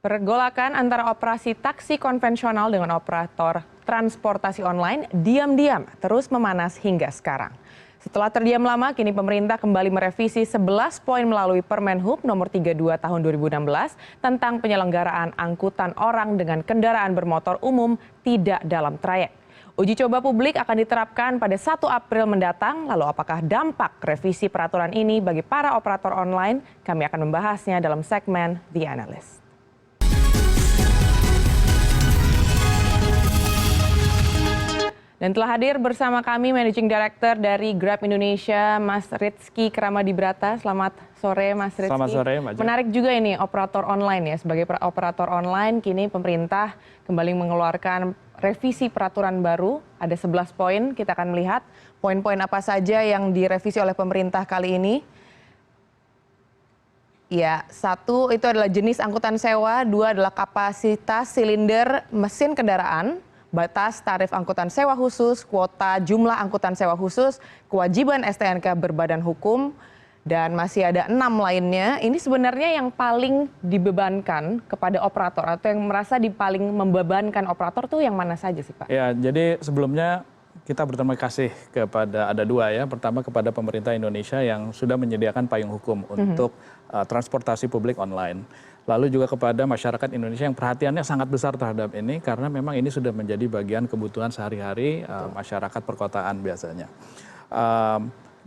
Pergolakan antara operasi taksi konvensional dengan operator transportasi online diam-diam terus memanas hingga sekarang. Setelah terdiam lama, kini pemerintah kembali merevisi 11 poin melalui Permen Hub nomor 32 tahun 2016 tentang penyelenggaraan angkutan orang dengan kendaraan bermotor umum tidak dalam trayek. Uji coba publik akan diterapkan pada 1 April mendatang. Lalu apakah dampak revisi peraturan ini bagi para operator online? Kami akan membahasnya dalam segmen The Analyst. Dan telah hadir bersama kami Managing Director dari Grab Indonesia, Mas Rizky Kramadibrata. Selamat sore, Mas Rizky. Selamat sore, Mbak. Menarik juga ini operator online ya. Sebagai operator online, kini pemerintah kembali mengeluarkan revisi peraturan baru. Ada 11 poin, kita akan melihat poin-poin apa saja yang direvisi oleh pemerintah kali ini. Ya, 1 itu adalah jenis angkutan sewa, 2 adalah kapasitas silinder mesin kendaraan, batas tarif angkutan sewa khusus, kuota jumlah angkutan sewa khusus, kewajiban STNK berbadan hukum, dan masih ada 6 lainnya. Ini sebenarnya yang paling dibebankan kepada operator atau yang merasa paling membebankan operator tuh yang mana saja sih, Pak? Ya, jadi sebelumnya kita berterima kasih kepada ada 2 ya. Pertama kepada pemerintah Indonesia yang sudah menyediakan payung hukum untuk transportasi publik online. Lalu juga kepada masyarakat Indonesia yang perhatiannya sangat besar terhadap ini karena memang ini sudah menjadi bagian kebutuhan sehari-hari masyarakat perkotaan biasanya.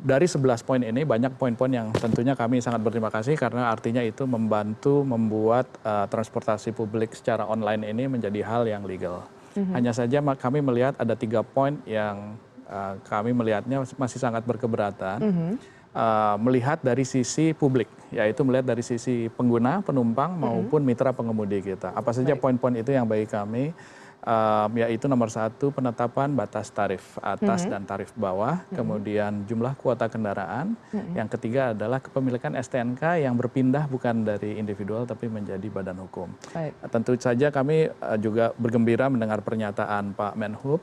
Dari 11 poin ini banyak poin-poin yang tentunya kami sangat berterima kasih karena artinya itu membantu membuat transportasi publik secara online ini menjadi hal yang legal. Hanya saja kami melihat ada 3 poin yang kami melihatnya masih sangat berkeberatan. Melihat dari sisi publik, yaitu melihat dari sisi pengguna, penumpang maupun mitra pengemudi kita. Apa saja poin-poin itu yang bagi kami, yaitu nomor 1 penetapan batas tarif atas dan tarif bawah, kemudian jumlah kuota kendaraan, yang ketiga adalah kepemilikan STNK yang berpindah bukan dari individual tapi menjadi badan hukum. Tentu saja kami juga bergembira mendengar pernyataan Pak Menhub,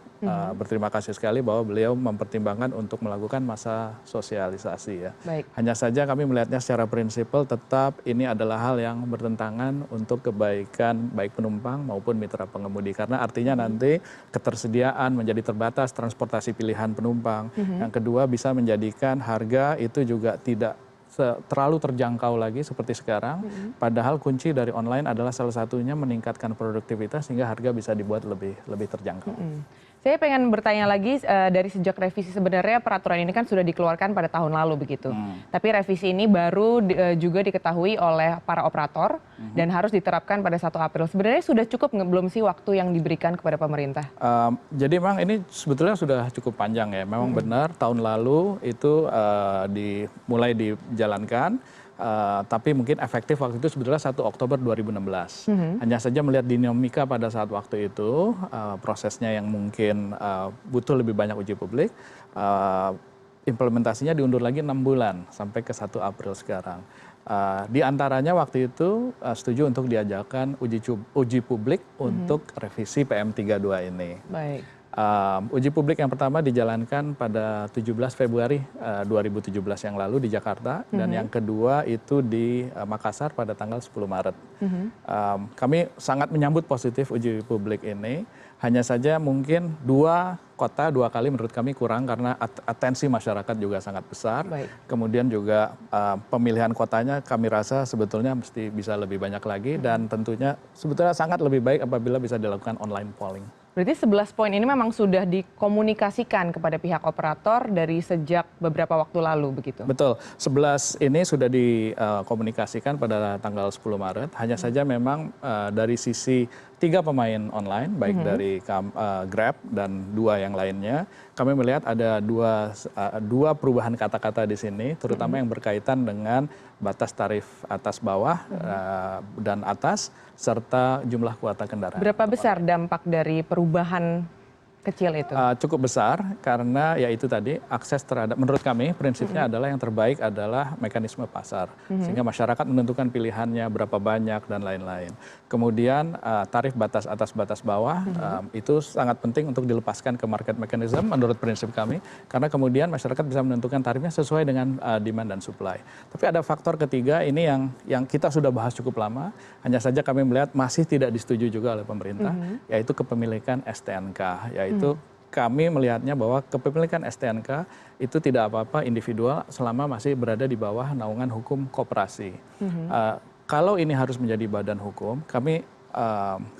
berterima kasih sekali bahwa beliau mempertimbangkan untuk melakukan masa sosialisasi ya. Hanya saja kami melihatnya secara prinsipal tetap ini adalah hal yang bertentangan untuk kebaikan baik penumpang maupun mitra pengemudi karena artinya nanti ketersediaan menjadi terbatas transportasi pilihan penumpang. Yang kedua bisa menjadikan harga itu juga tidak terlalu terjangkau lagi seperti sekarang. Padahal kunci dari online adalah salah satunya meningkatkan produktivitas sehingga harga bisa dibuat lebih terjangkau. Saya pengen bertanya lagi dari sejak revisi sebenarnya peraturan ini kan sudah dikeluarkan pada tahun lalu begitu. Tapi revisi ini baru juga diketahui oleh para operator dan harus diterapkan pada 1 April. Sebenarnya sudah cukup belum sih waktu yang diberikan kepada pemerintah? Jadi memang ini sebetulnya sudah cukup panjang ya. Memang benar tahun lalu itu mulai dijalankan. Tapi mungkin efektif waktu itu sebetulnya 1 Oktober 2016. Hanya saja melihat dinamika pada saat waktu itu, prosesnya yang mungkin butuh lebih banyak uji publik, implementasinya diundur lagi 6 bulan sampai ke 1 April sekarang. Di antaranya waktu itu setuju untuk diajarkan uji publik untuk revisi PM 32 ini. Uji publik yang pertama dijalankan pada 17 Februari 2017 yang lalu di Jakarta dan yang kedua itu di Makassar pada tanggal 10 Maret. Kami sangat menyambut positif uji publik ini, hanya saja mungkin 2 kota 2 kali menurut kami kurang karena atensi masyarakat juga sangat besar. Kemudian juga pemilihan kotanya kami rasa sebetulnya mesti bisa lebih banyak lagi dan tentunya sebetulnya sangat lebih baik apabila bisa dilakukan online polling. Berarti 11 poin ini memang sudah dikomunikasikan kepada pihak operator dari sejak beberapa waktu lalu begitu? Betul, 11 ini sudah dikomunikasikan pada tanggal 10 Maret. Hanya saja memang dari sisi 3 pemain online, baik dari Grab dan 2 yang lainnya, kami melihat ada dua perubahan kata-kata di sini, terutama yang berkaitan dengan batas tarif atas bawah dan atas, serta jumlah kuota kendaraan. Berapa besar dampak dari perubahan sekecil itu? Cukup besar karena ya itu tadi akses terhadap, menurut kami prinsipnya adalah yang terbaik adalah mekanisme pasar. Sehingga masyarakat menentukan pilihannya berapa banyak dan lain-lain. Kemudian tarif batas atas batas bawah itu sangat penting untuk dilepaskan ke market mechanism menurut prinsip kami. Karena kemudian masyarakat bisa menentukan tarifnya sesuai dengan demand dan supply. Tapi ada faktor ketiga ini yang kita sudah bahas cukup lama. Hanya saja kami melihat masih tidak disetujui juga oleh pemerintah, yaitu kepemilikan STNK, yaitu kami melihatnya bahwa kepemilikan STNK itu tidak apa-apa individual selama masih berada di bawah naungan hukum koperasi. Kalau ini harus menjadi badan hukum, kami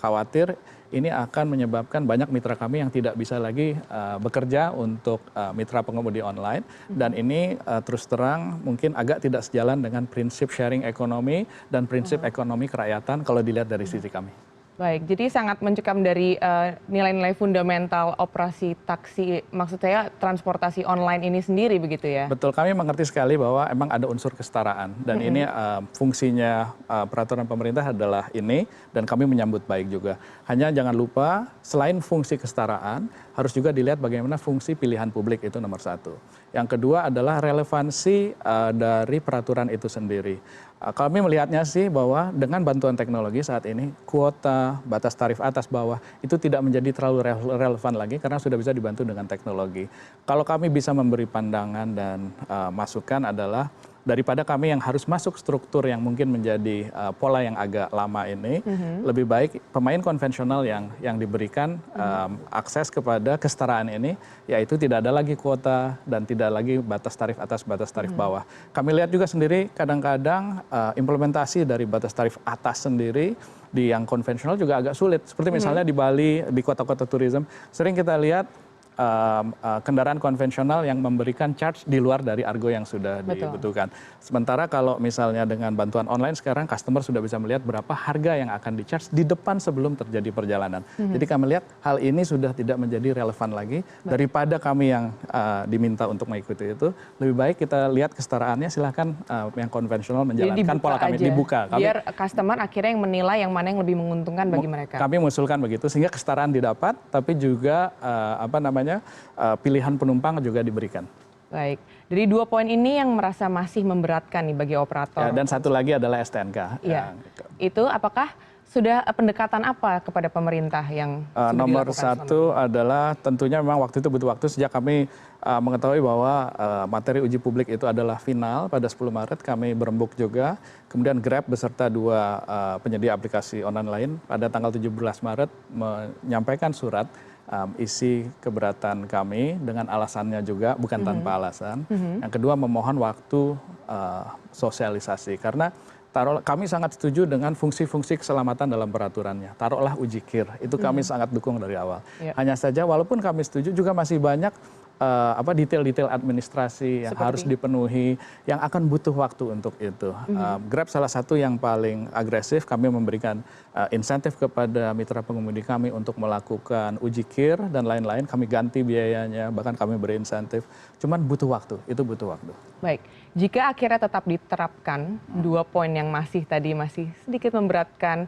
khawatir ini akan menyebabkan banyak mitra kami yang tidak bisa lagi bekerja untuk mitra pengemudi online, dan ini terus terang mungkin agak tidak sejalan dengan prinsip sharing ekonomi dan prinsip ekonomi kerakyatan kalau dilihat dari sisi kami. Baik, jadi sangat mencekam dari nilai-nilai fundamental operasi taksi, maksud saya transportasi online ini sendiri begitu ya? Betul, kami mengerti sekali bahwa emang ada unsur kesetaraan dan ini fungsinya peraturan pemerintah adalah ini, dan kami menyambut baik juga. Hanya jangan lupa selain fungsi kesetaraan harus juga dilihat bagaimana fungsi pilihan publik, itu nomor satu. Yang kedua adalah relevansi dari peraturan itu sendiri. Kami melihatnya sih bahwa dengan bantuan teknologi saat ini kuota, batas tarif atas bawah itu tidak menjadi terlalu relevan lagi karena sudah bisa dibantu dengan teknologi. Kalau kami bisa memberi pandangan dan masukan adalah daripada kami yang harus masuk struktur yang mungkin menjadi pola yang agak lama ini, lebih baik pemain konvensional yang diberikan akses kepada kesetaraan ini, yaitu tidak ada lagi kuota dan tidak lagi batas tarif atas, batas tarif bawah. Kami lihat juga sendiri kadang-kadang implementasi dari batas tarif atas sendiri di yang konvensional juga agak sulit. Seperti misalnya di Bali, di kota-kota tourism, sering kita lihat kendaraan konvensional yang memberikan charge di luar dari argo yang sudah dibutuhkan. Sementara kalau misalnya dengan bantuan online sekarang customer sudah bisa melihat berapa harga yang akan di charge di depan sebelum terjadi perjalanan. Jadi kami lihat hal ini sudah tidak menjadi relevan lagi. Daripada kami yang diminta untuk mengikuti itu, lebih baik kita lihat kesetaraannya, silahkan yang konvensional menjalankan pola kami dibuka. Biar customer akhirnya yang menilai yang mana yang lebih menguntungkan bagi mereka. Kami mengusulkan begitu sehingga kesetaraan didapat, tapi juga pilihan penumpang juga diberikan. Baik, dari 2 poin ini yang merasa masih memberatkan nih bagi operator. Ya, dan satu lagi adalah STNK. Iya. Itu apakah sudah pendekatan apa kepada pemerintah yang sudah nomor dilakukan satu adalah tentunya memang waktu itu butuh waktu sejak kami mengetahui bahwa materi uji publik itu adalah final pada 10 Maret, kami berembuk juga. Kemudian Grab beserta 2 penyedia aplikasi online lain pada tanggal 17 Maret menyampaikan surat isi keberatan kami dengan alasannya juga, bukan tanpa alasan. Yang kedua memohon waktu sosialisasi karena kami sangat setuju dengan fungsi-fungsi keselamatan dalam peraturannya. Taruhlah uji kir, itu kami sangat dukung dari awal. Hanya saja walaupun kami setuju juga masih banyak detail-detail administrasi yang harus dipenuhi, yang akan butuh waktu untuk itu. Grab salah satu yang paling agresif, kami memberikan insentif kepada mitra pengemudi kami untuk melakukan uji kir dan lain-lain, kami ganti biayanya, bahkan kami beri insentif. Cuman butuh waktu, itu butuh waktu. Baik, jika akhirnya tetap diterapkan 2 poin yang masih sedikit memberatkan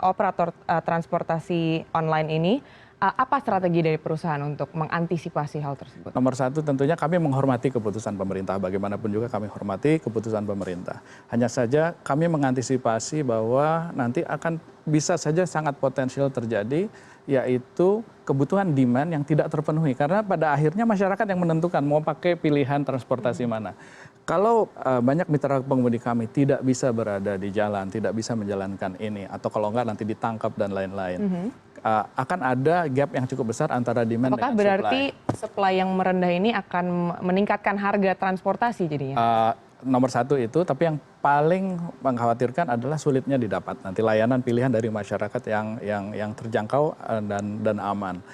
operator transportasi online ini, apa strategi dari perusahaan untuk mengantisipasi hal tersebut? Nomor satu tentunya kami menghormati keputusan pemerintah. Bagaimanapun juga kami hormati keputusan pemerintah. Hanya saja kami mengantisipasi bahwa nanti akan bisa saja sangat potensial terjadi, yaitu kebutuhan demand yang tidak terpenuhi. Karena pada akhirnya masyarakat yang menentukan mau pakai pilihan transportasi mana. Kalau banyak mitra pengemudi kami tidak bisa berada di jalan, tidak bisa menjalankan ini, atau kalau enggak nanti ditangkap dan lain-lain, akan ada gap yang cukup besar antara demand dan supply. Apakah berarti supply yang merendah ini akan meningkatkan harga transportasi jadinya? Nomor satu itu, tapi yang paling mengkhawatirkan adalah sulitnya didapat nanti layanan pilihan dari masyarakat yang terjangkau dan aman.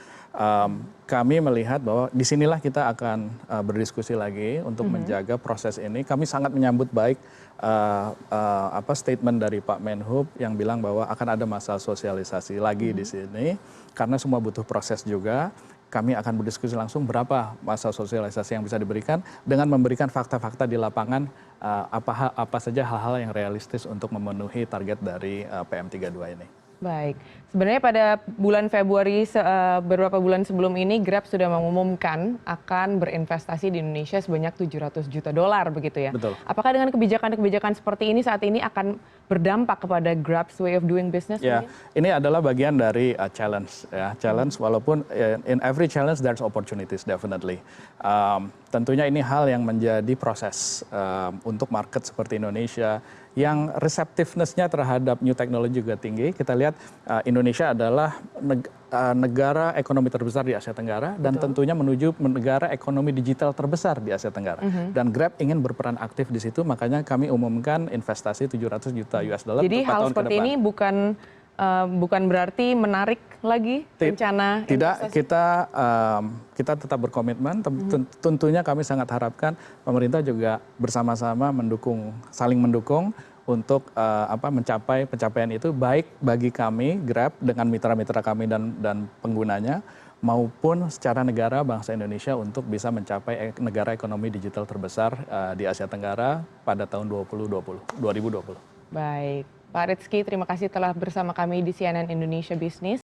Kami melihat bahwa disinilah kita akan berdiskusi lagi untuk menjaga proses ini. Kami sangat menyambut baik statement dari Pak Menhub yang bilang bahwa akan ada masa sosialisasi lagi di sini karena semua butuh proses juga. Kami akan berdiskusi langsung berapa masa sosialisasi yang bisa diberikan dengan memberikan fakta-fakta di lapangan apa saja hal-hal yang realistis untuk memenuhi target dari PM32 ini. Baik, sebenarnya pada bulan Februari beberapa bulan sebelum ini Grab sudah mengumumkan akan berinvestasi di Indonesia sebanyak 700 juta dolar begitu ya. Betul. Apakah dengan kebijakan-kebijakan seperti ini saat ini akan berdampak kepada Grab's way of doing business? Ya, ini adalah bagian dari challenge ya. Challenge walaupun in every challenge there's opportunities definitely. Tentunya ini hal yang menjadi proses untuk market seperti Indonesia yang receptiveness-nya terhadap new technology juga tinggi. Kita lihat Indonesia adalah negara ekonomi terbesar di Asia Tenggara dan tentunya menuju negara ekonomi digital terbesar di Asia Tenggara. Dan Grab ingin berperan aktif di situ, makanya kami umumkan investasi 700 juta US dollar Jadi untuk 4 hal tahun ke seperti depan. ini bukan berarti menarik lagi rencana Tidak, investasi? kita tetap berkomitmen. Tentunya kami sangat harapkan pemerintah juga bersama-sama saling mendukung untuk mencapai pencapaian itu baik bagi kami Grab dengan mitra-mitra kami dan penggunanya maupun secara negara bangsa Indonesia untuk bisa mencapai negara ekonomi digital terbesar di Asia Tenggara pada tahun 2020. Baik, Pak Rizky terima kasih telah bersama kami di CNN Indonesia Business.